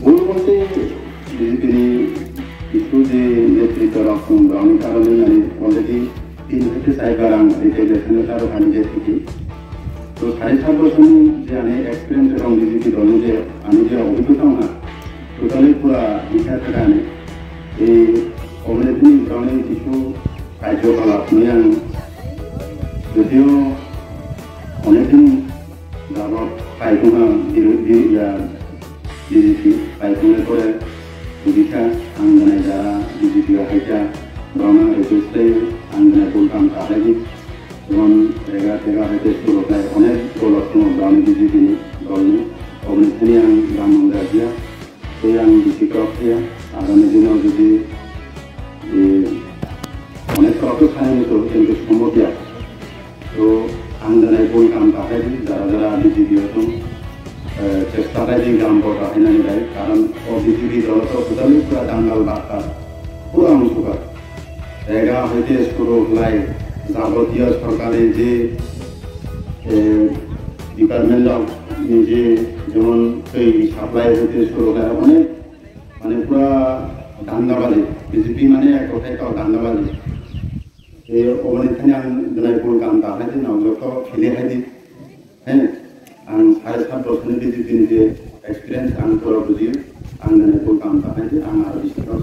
মূলমন্ত্রী বিজেপির কিছু যে নেতৃত্ব রকম রঙের কারণে মানে অলরেডি 3 থেকে 4 বার রিটেলেশনে তারও হানিয়ে থাকি তো 7.5 বছর যে আমি এক্সপিরিয়েন্স এবং বিজেপি দলের যে আমি যে অভিজ্ঞতা না টোটালি পুরা ইচ্ছা থাকা আনে এই কমিউনিটি রঙের কিছু কার্যকলাপ নিয়ে আমি যদিও অনেকদিন যাবৎ পাইকুনা বিজেপি পাইকুনের করে সুবিধা আঙ্গনে যারা বিজেপি হাইটা রঙা রেজিস্ট্রে আঙ্গনে বলতাম তাহলে যেমন জায়গা হইতে শুরু হয় অনেক দলত্ম গ্রামে বিজেপি দল কমিউনিটি আং গ্রাম রাজিয়া তো আং বিশিক্ষক আগামী দিনেও যদি অনেক রকম খায়নি তো কিন্তু সম্মতিয়া তো আঙ্গনায় বলতাম তাহলে যারা বিজেপি হতো চেষ্টাটাই গ্রাম বড় হয় নাই দেয় কারণ বিজেপি দল তো টোটালি পুরা দাঙ্গাল বার্তা পুরো অংশকার জায়গা হইতে শুরু হলাই যাবতীয় সরকারের যে ডিপার্টমেন্টাল যে যেমন এই সাপ্লাই হইতে শুরু হয় অনেক মানে পুরা দাঙ্গাবাজি বিজেপি মানে এক কথায় তো দাঙ্গাবাজি এই অনেকখানি আং দিনাই বলতাম তাহলে নজরত খেলে হাইদি হ্যাঁ आं 7.5 बोसोरनि बिजेपिनि जे एक्सपिरियेन्स आं पुरा बुजियो आं दिनै बलताम थाखाय आं आरो बिसोरनाव